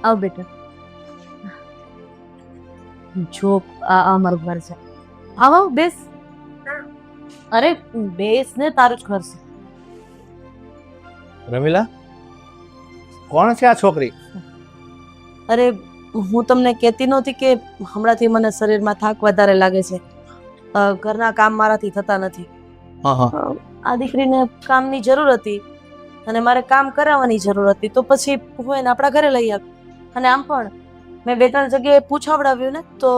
આવ બેટા. જો આ અમારું ઘર છે. આવ આવ બેસ. અરે બેસ ને, તારું જ ઘર છે. રમીલા, કોણ છે આ છોકરી? અરે હું તમને કહેતી નહોતી કે હમણાંથી મને શરીરમાં થાક વધારે લાગે છે. ઘરના કામ મારાથી થતા નથી. હા હા. આ દીકરીને કામની જરૂર હતી અને મારે કામ કરાવવાની જરૂર હતી, તો પછી હું એને આપણા ઘરે લઈ આવી. અને આમ પણ મેં 2-3 જગ્યાએ પૂછાવડાવ્યું ને, તો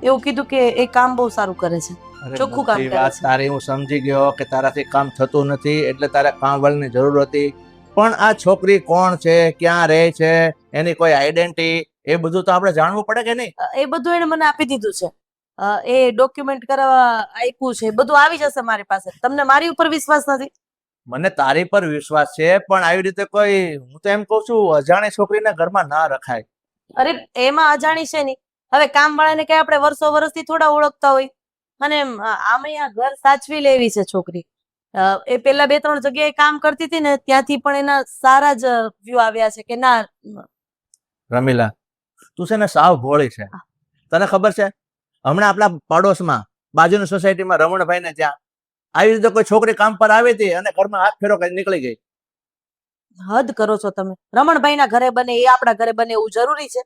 એવું કીધું કે એ કામ બહુ સારું કરે છે, ચોખ્ખું કામ કરે છે. તારી હું સમજી ગયો કે તારાથી કામ થતું નથી એટલે તારે કામવાળીની જરૂર હતી, પણ આ છોકરી કોણ છે, ક્યાં રહે છે, એની કોઈ આઈડેન્ટિટી, એ બધું તો આપણે જાણવું પડે કે નહીં? એ બધું એને મને આપી દીધું છે. એ ડોક્યુમેન્ટ કરાવવા આપ્યું છે, બધું આવી જશે મારી પાસે. તમને મારી ઉપર વિશ્વાસ નથી? મને તારી પર વિશ્વાસ છે, પણ આવી રીતે કોઈ, હું તો એમ કહું છું, અજાણી છોકરીને ઘરમાં ના રખાય. અરે એમાં અજાણી છે નહીં. હવે કામ વાળાને કઈ આપણે વર્ષોથી થોડા ઓળખતા હોય. અને આમે આ ઘર સાચવી લેવી છે છોકરી. એ પેલા 2-3 જગ્યાએ કામ કરતી હતી ને, ત્યાંથી પણ એના સારા જ વ્યૂ આવ્યા છે કે ના. રમીલા, તું છે ને સાવ ભોળી છે. તને ખબર છે, હમણાં આપણા પડોશમાં બાજુની સોસાયટીમાં રમણભાઈ ને ત્યાં આવી રીતે કોઈ છોકરી કામ પર આવી હતી અને ઘરમાં હાથ ફેરો કરી નીકળી ગઈ. હદ કરો છો તમે. રમણભાઈના ઘરે બને એ આપણા ઘરે બને એવું જરૂરી છે?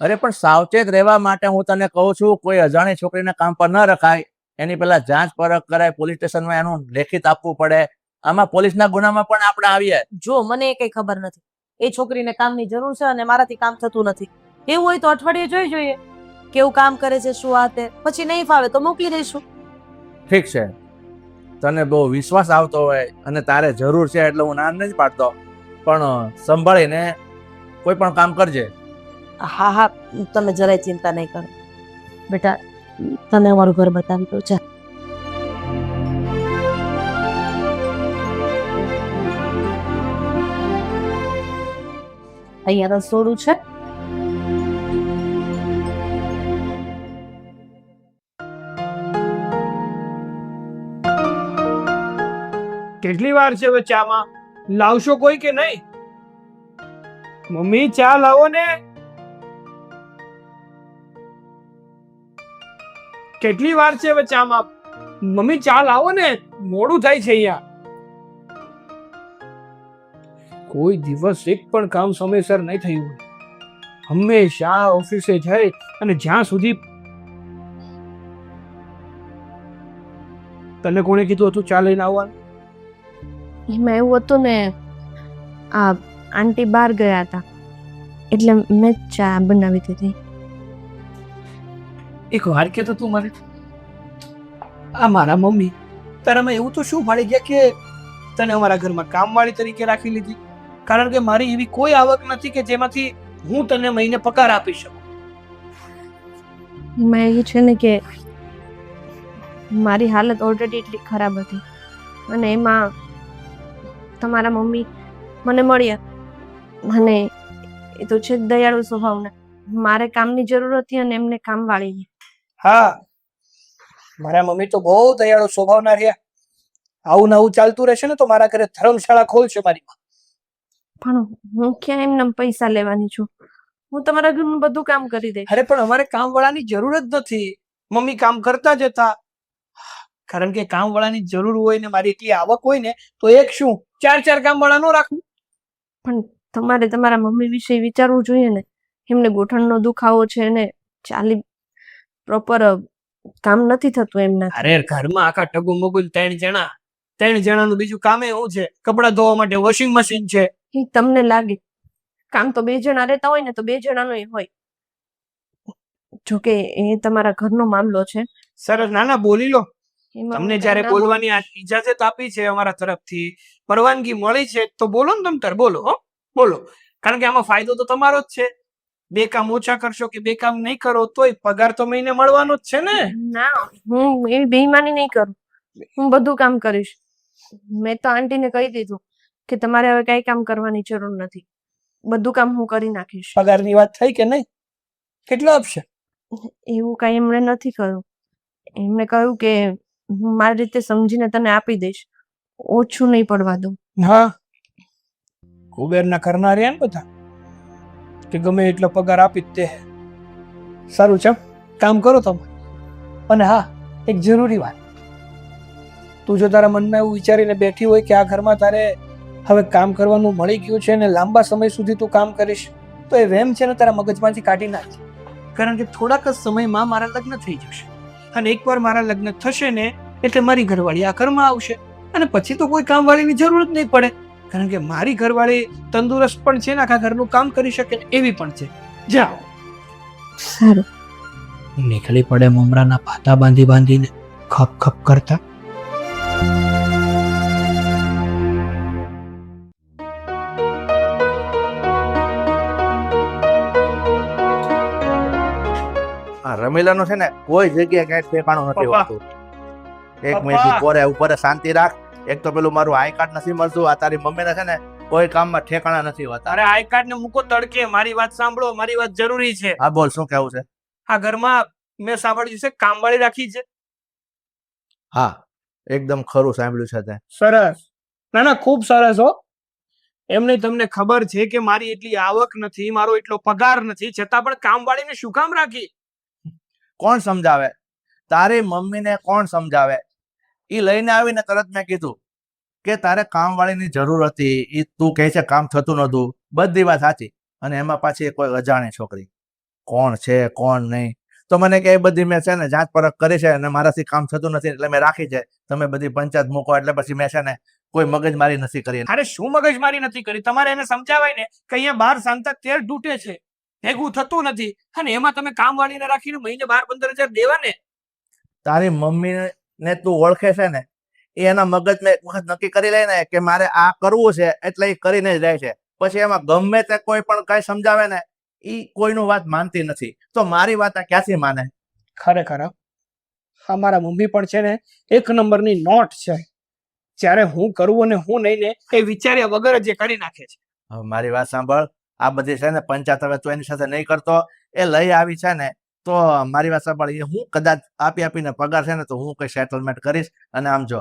અરે પણ સાવચેત રહેવા માટે હું તને કહું છું, કોઈ અજાણી છોકરીને કામ પર ન રખાય. એની પેલા જાંચ પરખ કરાય, પોલીસ સ્ટેશનમાં એનું લેખિત આપવું પડે. આમાં પોલીસના ગુનામાં પણ આપણે આવીએ. જો મને એ કઈ ખબર નથી. એ છોકરીને કામની જરૂર છે અને મારાથી કામ થતું નથી. એવું હોય તો અઠવાડિયે જોઈ જોઈએ કેવું કામ કરે છે, શું આ તે. પછી નહીં ફાવે તો મોકલી દઈશું. ઠીક છે, તને બહુ વિશ્વાસ આવતો હોય અને તારે જરૂર છે એટલે હું ના નથી પાડતો, પણ સંભાળીને કોઈ પણ કામ કરજે. હા હા, તમે જરાય ચિંતા નહીં કરો બેટા. તને અમારું ઘર બતાવી દઉં. ચાલ. અહીંયા રસોડું છે. કેટલી વાર છે હવે ચામાં? લાવશો કોઈ કે નહીં? મમ્મી ચા લાવો ને. કેટલી વાર છે હવે ચામાં? મમ્મી ચા લાવો ને, મોડું થાય છે અહીંયા. કોઈ દિવસ એક પણ કામ સમયસર નહીં થયું હોય. હંમેશા ઓફિસે જાય અને જ્યાં સુધી. તને કોણે કીધું હતું ચા લઈને આવવાનું? એમાં એવું હતું ને, આ આંટી બહાર ગયા હતા એટલે મેં ચા બનાવી દીધી. એક વાર કે તો તું મને, આ મારા મમ્મી તારામાં એવું તો શું ભાળી ગયા કે તને અમારા ઘરમાં કામવાળી તરીકે રાખી લીધી? કારણ કે મારી એવી કોઈ આવક નથી કે જેમાંથી હું તને મહિને પગાર આપી શકું. એમાં એવું છે ને કે મારી હાલત ઓલરેડી એટલી ખરાબ હતી અને એમાં તમારા મમ્મી મને મળ્યા અને એ તો છે દયાળુ સ્વભાવના. મારે કામની જરૂર હતી અને એમને કામવાળીની. હા, મારા મમ્મી તો બહુ દયાળુ સ્વભાવના રહ્યા. આવું નવું ચાલતું રહેશે ને તો મારા ઘરે ધર્મશાળા ખોલશે મારી માં. પણ હું ક્યાં એમને પૈસા લેવાની છું? હું તમારા ઘરનું બધું કામ કરી દઈશ. અરે પણ અમારે કામવાળાની જરૂર જ નથી. મમ્મી કામ કરતા જ હતા. કારણ કે કામવાળાની જરૂર હોય ને મારી એટલી આવક હોય ને તો એક શું 4 કામવાળા નો રાખું. પણ તમારે તમારા મમ્મી વિશે વિચારવું જોઈએ ને. એમને ગોઠણનો દુખાવો છે ને ચાલી પ્રોપર કામ નથી થતું એમના. અરે ઘરમાં આખા ટગુ મગુલ 3 જણાનું બીજું કામે શું છે? કપડાં ધોવા માટે વોશિંગ મશીન છે. એ તમને લાગે કામ તો 2 જણા રહેતા હોય ને તો 2 જણાનું હોય. જોકે એ તમારા ઘરનો મામલો છે. સરસ, નાના બોલી લો. એમાં તમને જ્યારે બોલવાની ઇજાજત આપી છે અમારા તરફથી, પરવાનગી મળી છે તો બોલો ને. તમ તાર બોલો, હો બોલો. કારણ કે આમાં ફાયદો તો તમારો જ છે. 2 કામ ઓછા કરશો કે 2 કામ નહીં કરો તોય પગાર તો મહિને મળવાનો જ છે ને. ના, હું એવી બેઈમાની નહીં કરું. હું બધું કામ કરીશ. મેં તો આંટીને કહી દીધું કે તમારે હવે કઈ કામ કરવાની જરૂર નથી. બધું કામ હું કરી નાખીશ. પગારની વાત થઈ કે નહીં? કેટલો આપશે? એવું કઈ એમણે નથી કહ્યું. એમણે કહ્યું કે હું મારી રીતે સમજીને તને આપી દઈશ, ઓછું નહીં પડવા દઉં. હા, કુબેરના કરનાર રહ્યા ને બધા. કે ગમે એટલો પગાર આપી જ દે. સારું ચાલ કામ કરો તમે. અને હા, એક જરૂરી વાત, તું જો તારા મનમાં એવું વિચારીને બેઠી હોય કે આ ઘરમાં તારે હવે કામ કરવાનું મળી ગયું છે ને લાંબા સમય સુધી તું કામ કરીશ, તો એ વહેમ છે ને તારા મગજમાંથી કાઢી નાખ. કારણ કે થોડાક જ સમયમાં મારા લગ્ન થઈ જશે, અને એકવાર મારા લગ્ન થશે ને એટલે મારી ઘરવાળી આ ઘરમાં આવશે, અને પછી તો કોઈ કામવાળીની જરૂર જ નહીં પડે. કારણ કે મારી ઘરવાળી તંદુરસ્ત પણ છે ને આખા ઘરનું કામ કરી શકે ને એવી પણ છે. જાઓ. સારું. નીકળી પડે મમરાના પાતા બાંધી બાંધીને ખપ ખપ કરતા. આ રમીલાનું છે ને કોઈ જગ્યાએ ક્યાંય ઠેકાણું નથી પપ્પા. હોતું. એક મિનિટ પોરે ઉપર શાંતિ રાખ. એક તો પેલું મારું આઈ કાર્ડ નથી મળતું, આ તારી મમ્મીને છે ને કોઈ કામમાં ઠેકાણા નથી હોતા. અરે આઈ કાર્ડ ને મૂકો તડકે, મારી વાત સાંભળો, મારી વાત જરૂરી છે. હા બોલ, શું કેવું છે? આ ઘરમાં મેં સાંભળ્યું છે કામવાળી રાખી છે. હા, એકદમ ખરું સાંભળ્યું છે તે. સરસ. ના ના, ખૂબ સરસ હો. એમને તમને ખબર છે કે મારી એટલી આવક નથી, મારો એટલો પગાર નથી, છતાં પણ કામવાળીને શું કામ રાખી? કોણ સમજાવે? તારી મમ્મીને કોણ સમજાવે? ઈ લઈને આવીને તરત મેં કીધું કે તારે કામવાળીની જરૂર હતી, ઈ તું કહે છે કામ થતું નતું. બધી વાત સાચી. અને એમાં પાછી કોઈ અજાણી છોકરી, કોણ છે કોણ નહીં. તો મને કે એ બધી મેં છે ને જાંચ પરખ કરી છે અને મારાથી કામ થતું નથી એટલે મેં રાખી છે. તમે બધી પંચાયત મૂકો એટલે પછી મેં છે ને કોઈ મગજમારી નથી કરી. અરે શું મગજમારી નથી કરી? તમારે એને સમજાવાય ને કે અહીંયા બહાર સાંતા તેર તૂટે છે, ભેગું થતું નથી, અને એમાં તમે કામવાળીને રાખીને મહિને 12-15 હજાર દેવા ને. તારી મમ્મીને તું ઓળખે છે ને, એ એના મગજમાં એક વખત નક્કી કરી લે ને કે મારે આ કરવું છે એટલે એ કરીને જ જાય છે. પછી એમાં ગમે તે કોઈ પણ કઈ સમજાવે ને, ઈ કોઈનું વાત માનતી નથી. તો મારી વાત આ ક્યાંથી માને? ખરેખર અમારા મમ્મી પણ છે ને એક નંબરની નોટ છે. જ્યારે હું કરવું અને હું નહીં ને એ વિચાર્યા વગર જ એ કરી નાખે છે. હવે મારી વાત સાંભળ, આ બધી છે ને પંચાયત હવે તું એની સાથે નહીં કરતો. એ લઈ આવી છે ને તો મારી વાત સાંભળ, એ હું કદાચ આપીને પગાર છે ને તો હું કઈ સેટલમેન્ટ કરીશ. અને આમ જો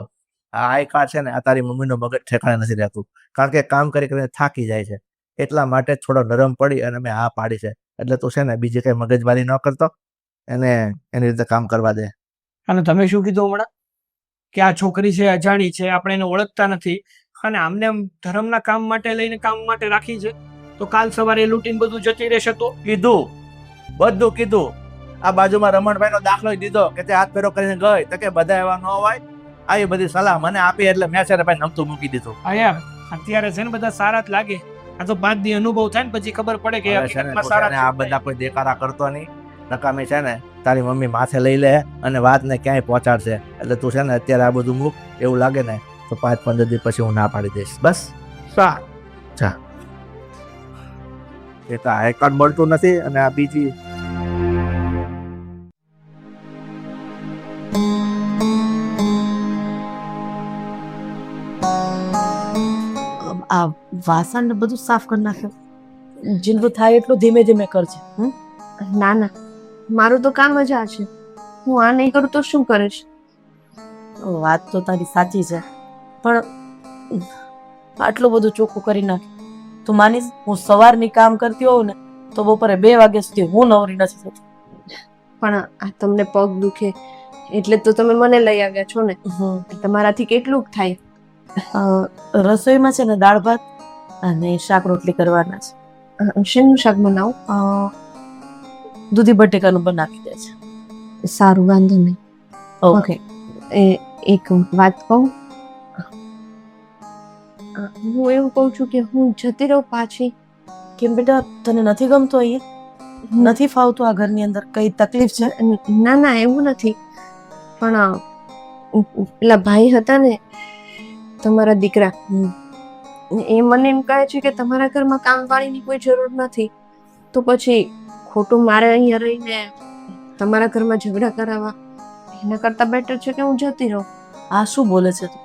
આ આઈ કાર્ડ છે ને, આ તારી મમ્મીનો મગજ ઠેકાણે નથી રહેતું, કારણ કે કામ કરી કરીને થાકી જાય છે. એટલા માટે થોડો નરમ પડી અને મેં હા પાડી છે. એટલે તું છે ને બીજી કઈ મગજમારી ન કરતો, એને એની રીતે કામ કરવા દે. અને તમે શું કીધું હમણાં કે આ છોકરી છે અજાણી છે, આપણે એને ઓળખતા નથી, અને આમને આમ ધર્મના કામ માટે લઈને કામ માટે રાખી છે, તો કાલ સવારે લૂંટીને બધું જતી રહેશે તો? કીધું, બધું કીધું. આ બાજુમાં રમણભાઈ નો દાખલો દીધો કે તે હાથ ફેરો કરીને ગઈ, તો કે બધા એવા ન હોય. આવી બધી સલાહ મને આપી એટલે મેં છે ને ભાઈ નમતું મૂકી દીધું. હા યાર, અત્યારે છે ને બધા સારા જ લાગે. આ તો 5 દી અનુભવ થાય ને પછી ખબર પડે કે હવે છે ને હકીકતમાં તું સારા છે ને આ બધા કોઈ દેખાડા કરતો નહીં. નકામી છે ને તારી મમ્મી માથે લઈ લે અને વાતને ક્યાંય પહોંચાડશે. એટલે તું છે ને અત્યારે આ બધું મૂક. એવું લાગે ને તો 5-15 દિવસ પછી હું ના પાડી દઈશ. બસ સારું. જા. એ તો આઈ કાર્ડ મળતું નથી અને આ બીજી આ વાસણ ને બધું સાફ કરી નાખ્યું. જેટલું થાય એટલું ધીમે ધીમે કરજે. ના ના, મારું તો કામ જ આ છે. હું આ નહીં કરું તો શું કરીશ? વાત તો તારી સાચી છે, પણ આટલું બધું ચોખ્ખું કરી નાખ. તું માનીશ, હું સવારની કામ કરતી હોઉં ને તો બપોરે 2 વાગ્યા સુધી હું નવરી નથી થતી. પણ આ તમને પગ દુખે એટલે તો તમે મને લઈ આવ્યા છો ને. તમારાથી કેટલું થાય? રસોઈમાં છે ને દાળ ભાત અને શાક રોટલી કરવાના છે. શેનું શાક બનાવું? દૂધી બટેકાનું બનાવી દે છે. સારું, વાંધો નહીં. ઓકે. એક વાત કહું, હું એવું કહું છું કે હું જતી રહું પાછી. કેમ બેટા, તને નથી ગમતું અહીંયા? નથી ફાવતું આ ઘરની અંદર? કઈ તકલીફ છે? ના ના, એવું નથી, પણ પેલા ભાઈ હતા ને તમારા દીકરા, એ મને એમ કહે છે કે તમારા ઘરમાં કામવાળીની કોઈ જરૂર નથી, તો પછી ખોટું મારે અહીંયા રહીને તમારા ઘરમાં ઝઘડા કરાવવા, એના કરતાં બેટર છે કે હું જતી રહું. આ શું બોલે છે તું?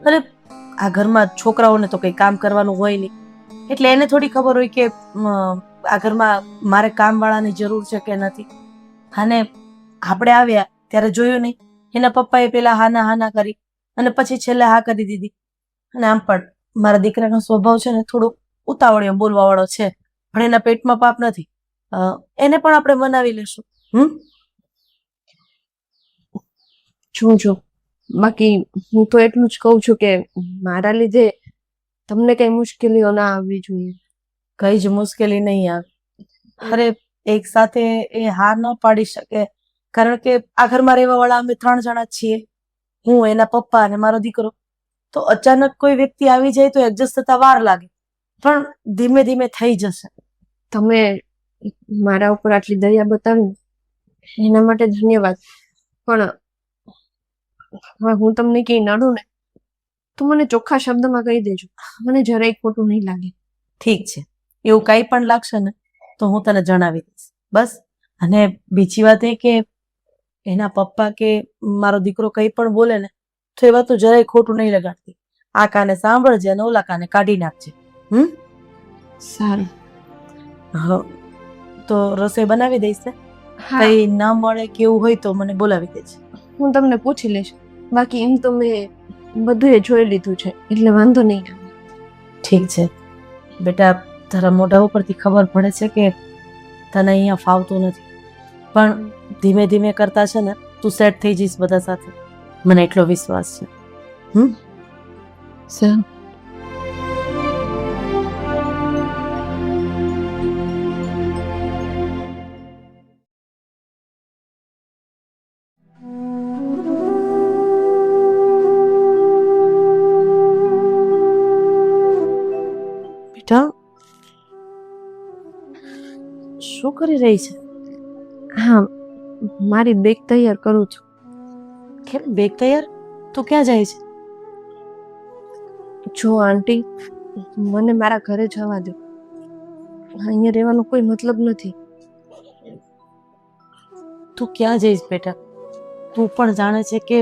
અરે આ ઘરમાં છોકરાઓને તો કઈ કામ કરવાનું હોય નહીં, એટલે એને થોડી ખબર હોય કે આ ઘરમાં મારે કામવાળાની જરૂર છે કે નથી. અને આપણે આવ્યા ત્યારે જોયું નહીં, એના પપ્પાએ પેલા હાના હાના કરી અને પછી છેલ્લે હા કરી દીધી. અને આમ પણ મારા દીકરાનો સ્વભાવ છે ને થોડું ઉતાવળિયો બોલવા વાળો છે, પણ એના પેટમાં પાપ નથી. એને પણ આપણે મનાવી લેશું. જો બાકી હું તો એટલું જ કહું છું કે મારા લીધે તમને કઈ મુશ્કેલીઓ ના આવવી જોઈએ. કઈ જ મુશ્કેલી નહીં આવે. અરે એક સાથે એ હાર ન પાડી શકે, કારણ કે આ ઘરમાં રહેવા વાળા અમે 3 જણા જ છીએ, હું, એના પપ્પા અને મારો દીકરો. તો અચાનક કોઈ વ્યક્તિ આવી જાય તો એડજસ્ટ થતા વાર લાગે, પણ ધીમે ધીમે થઈ જશે. તમે મારા ઉપર આટલી દયા બતાવી એના માટે ધન્યવાદ. પણ હવે હું તમને ક્યાંય નડું ને તો મને ચોખ્ખા શબ્દમાં કહી દેજો, મને જરાય ખોટું નહીં લાગે. ઠીક છે, એવું કાંઈ પણ લાગશે ને તો હું તને જણાવી દઈશ, બસ. અને બીજી વાત એ કે એના પપ્પા કે મારો દીકરો કંઈ પણ બોલે ને તો એ વાતો જરાય ખોટું નહીં લગાડતી. આ કાને સાંભળજે અને ઓલા કાને કાઢી નાખજે. સારું. હા, તો રસોઈ બનાવી દઈશ ને? હા, કઈ ના મળે કે એવું હોય તો મને બોલાવી દેજે. હું તમને પૂછી લઈશ. બાકી એમ તો મેં બધું જોઈ લીધું છે એટલે વાંધો નહીં આવે. ઠીક છે બેટા, તારા મોઢા ઉપરથી ખબર પડે છે કે તને અહીંયા ફાવતું નથી, પણ ધીમે ધીમે કરતા છે ને તું સેટ થઈ જઈશ બધા સાથે, મને એટલો વિશ્વાસ છે. સારું. બેટા શું કરી રહી છે? હા, મારી બેગ તૈયાર કરું છું. કેમ બેગ તૈયાર? તું ક્યાં જાય છે? જો આંટી, મને મારા ઘરે જવા દો. અહીંયા રહેવાનો કોઈ મતલબ નથી. તું ક્યાં જઈશ બેટા? તું પણ જાણે છે કે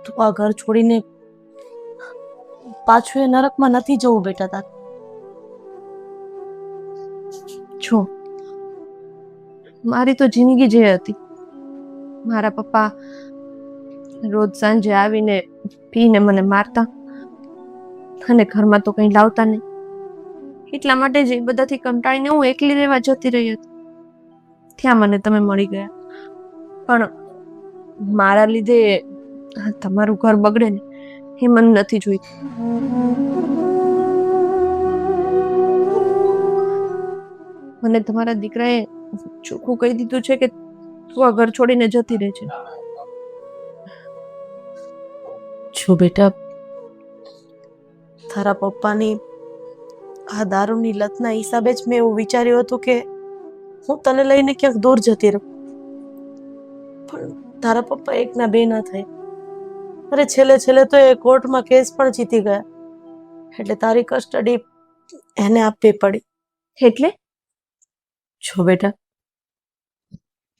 તું આ ઘર છોડીને પાછું એ નરકમાં નથી જવું બેટા તારે. જો મારી તો જિંદગી જે હતી, મારા પપ્પા રોજ સાંજે આવીને પીને મને મારતા અને ઘરમાં તો કંઈ લાવતા નહીં. એટલા માટે જ એ બધાથી કંટાળીને હું એકલી રહેવા જતી રહી હતી. ત્યાં મને તમે મળી ગયા, પણ મારા લીધે તમારું ઘર બગડે ને એ મને નથી જોઈતું. મને તમારા દીકરાએ ચોખ્ખું કહી દીધું છે કે તું આ ઘર છોડીને જતી રહે છે. જો બેટા, તારા પપ્પાની આ દારૂની લતના હિસાબે જ મેં એવું વિચાર્યું હતું કે હું તને લઈને ક્યાંક દૂર જતી રહું, પણ તારા પપ્પા એકના બે ના થાય. અરે છેલ્લે તો એ કોર્ટમાં કેસ પણ જીતી ગયા, એટલે તારી કસ્ટડી એને આપવી પડી. એટલે જો બેટા,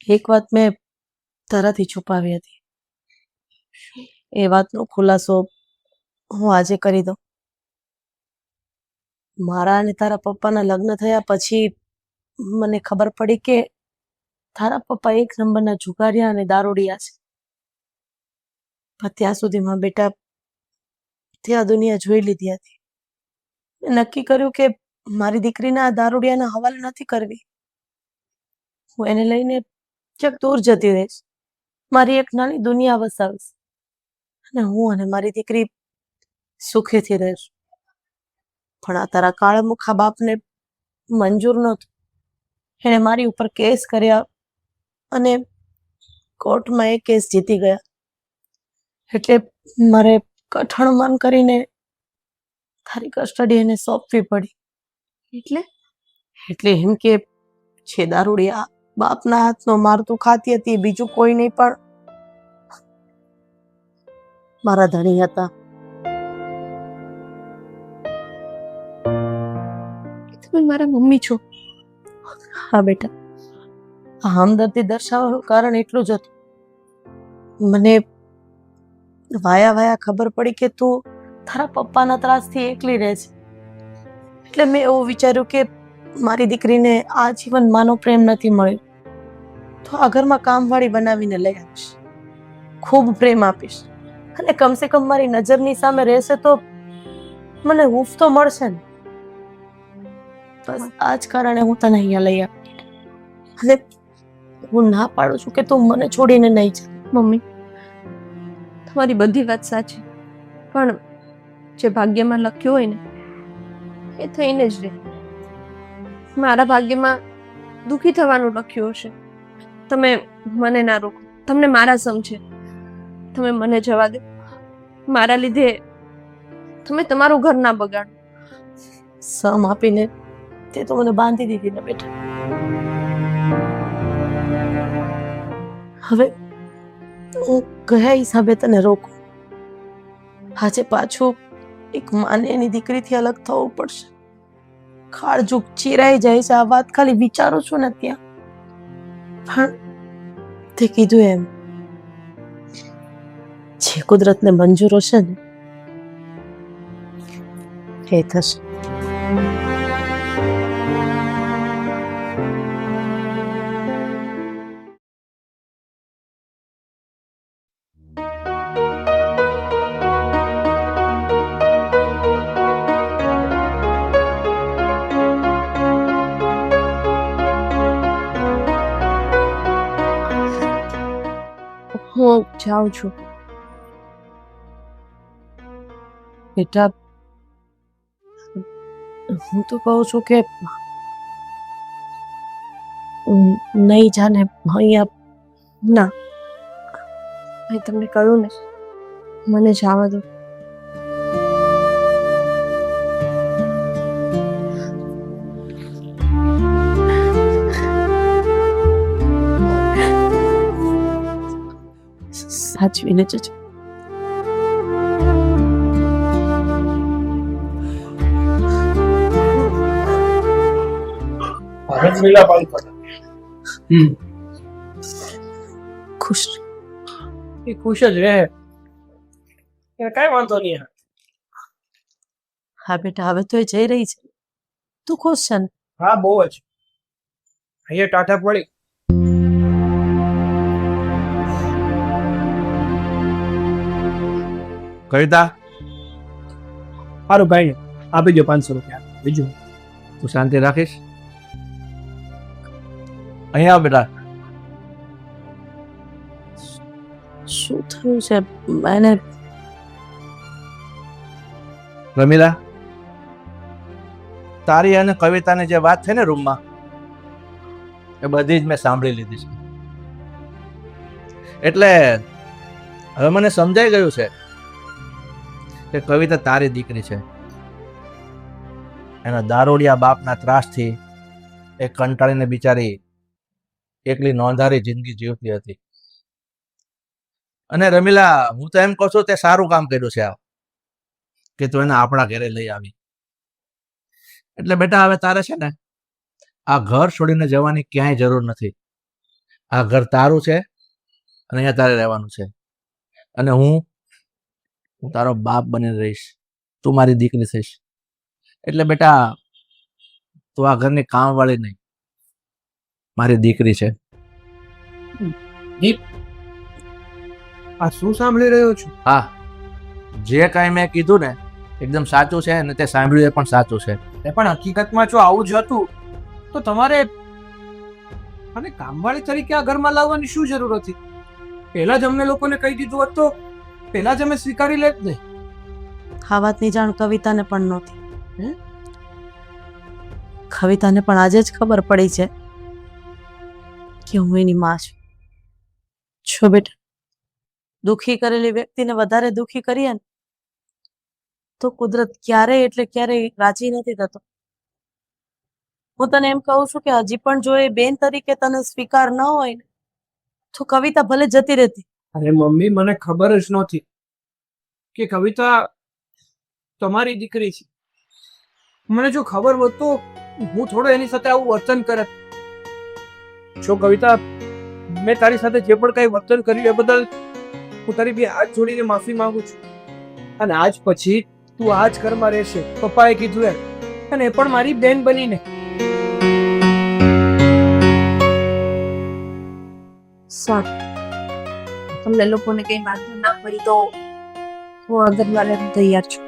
એક વાત મેં તારાથી છુપાવી હતી, એ વાતનો ખુલાસો હું આજે કરી દઉં. મારા અને તારા પપ્પાના લગ્ન થયા પછી મને ખબર પડી કે તારા પપ્પા એક નંબરના જુગારિયા અને દારૂડિયા છે. પણ ત્યાં સુધીમાં બેટા તે આ દુનિયા જોઈ લીધી હતી. મેં નક્કી કર્યું કે મારી દીકરીને આ દારૂડિયાના હવાલે નથી કરવી. હું એને લઈને ક્યાંક દૂર જતી રહીશ, મારી એક નાની દુનિયા વસાવીશ અને હું અને મારી દીકરી સુખેથી રહીશું. પણ આ તારા કાળા મુખા બાપને મંજૂર નહોતું. એણે મારી ઉપર કેસ કર્યા અને કોર્ટમાં એ કેસ જીતી ગયા, એટલે મારે કઠણ મન કરીને તારી કસ્ટડી એને સોંપવી પડી. એટલે એમ કે છે દારૂડિયા બાપના હાથનો મારતું ખાતી હતી, બીજું કોઈ નહીં, પણ મારા ધણી હતા. તમે મારા મમ્મી છો. હા બેટા, આ હમદર્દી દર્શાવવાનું કારણ એટલું જ હતું. મને વાયા ખબર પડી કે તું તારા પપ્પાના ત્રાસથી એકલી રહે છે, એટલે મેં એવું વિચાર્યું કે મારી દીકરીને આજીવન માનો પ્રેમ નથી મળ્યો તો આ ઘરમાં કામવાળી બનાવીને લઈ આવીશ, ખૂબ પ્રેમ આપીશ અને કમસે કમ મારી નજરની સામે રહેશે તો મને હૂંફ તો મળશે ને. બસ આ જ કારણે હું તને અહીંયા લઈ આવી. અને હું ના પાડું છું કે તું મને છોડીને નહીં જા. મમ્મી, તમારી બધી વાત સાચી, પણ જે ભાગ્યમાં લખ્યું હોય ને એ થઈને જ રહે. મારા ભાગ્યમાં દુઃખી થવાનું લખ્યું હશે. તમે મને ના રોકો, તમને મારા સમજે, તમે મને જવા દો. મારા લીધે તમે તમારું ઘર ના બગાડો. સમ આપીને તે તો મને બાંધી દીધી ને બેટા. હવે હું કયા હિસાબે તને રોકું? આજે પાછું એક માને એની દીકરીથી અલગ થવું પડશે. ખાળજુક ચીરાઈ જાય છે. આ વાત ખાલી વિચારું છું ને ત્યાં. પણ તે કીધું એમ, જે કુદરતને મંજૂર હશે ને એ થશે. હું જાઉં છું. બેટા, હું તો કહું છું કે નહીં જાને અહીંયા. ના, મેં તમને કહ્યું ને, મને જવા દો. સાચવીને જજો. રમીલા પાલપટ. ખુશ એ ખુશ જ રહે, એને કાંઈ વાંધો નહીં. હા બેટા, હવે તો એ જઈ રહી છે. તું ખુશ છે ને? હા, બહુ જ. અહીંયા ટાટા પડી. કવિતા, સારું ભાઈ, આપી દો 500 રૂપિયા. બીજું તું શાંતિ રાખીશ? અહીંયા આવ બેટા. શું થયું છે એને? રમીલા, તારી અને કવિતાની જે વાત થઈ ને રૂમમાં, એ બધી જ મેં સાંભળી લીધી છે. એટલે હવે મને સમજાઈ ગયું છે કે કવિતા તારી દીકરી છે. એના દારૂડિયા બાપના ત્રાસથી એ કંટાળીને બિચારી એકલી નોંધારી જિંદગી જીવતી હતી. અને રમીલા, હું તો એમ કહું છું તે સારું કામ કર્યું છે આ, કે તું એને આપણા ઘરે લઈ આવી. એટલે બેટા, હવે તારે છે ને આ ઘર છોડીને જવાની ક્યાંય જરૂર નથી. આ ઘર તારું છે અને અહીંયા તારે રહેવાનું છે. અને હું તારો બાપ બની રહીશ, તું મારી દીકરી થઈશ. એટલે બેટા, તું આ ઘરની કામવાળી નહીં, મારી દીકરી છે. આ શું સાંભળી રહ્યો છું? હા, જે કાંઈ મેં કીધું ને એકદમ સાચું છે અને તે સાંભળ્યું એ પણ સાચું છે. પણ હકીકતમાં જો આવું જ હતું તો તમારે અને કામવાળી તરીકે આ ઘરમાં લાવવાની શું જરૂર હતી? પહેલા જ અમને લોકોને કહી દીધું હોત તો પહેલા જ અમે સ્વીકારી લેત ને. આ વાતની જાણ કવિતાને પણ નહોતી. કવિતાને પણ આજે જ ખબર પડી છે કે હું એની માં છું. છો બેટા, દુઃખી કરેલી વ્યક્તિને વધારે દુઃખી કરીએ ને તો કુદરત ક્યારેય એટલે ક્યારેય રાજી નથી થતો. હું તને એમ કહું છું કે હજી પણ જો એ બેન તરીકે તને સ્વીકાર ન હોય ને તો કવિતા ભલે જતી રહેતી. અરે મમ્મી, મને ખબર જ નહોતી કે કવિતા તમારી દીકરી છે. મને જો ખબર હોત તો હું થોડો એની સાથે આવું વર્તન કરત. જો કવિતા, મેં તારી સાથે જે પણ કઈ વર્તન કર્યું એ બદલ હું તારી બે હાથ જોડીને માફી માંગુ છું. અને આજ પછી તું આ જ ઘરમાં રહેશે, પપ્પાએ કીધું એમ, અને એ પણ મારી બેન બનીને. સારું, તમને લોકોને કઈ વાંધો ના પડી તો હું આગળ વાળા તૈયાર છું.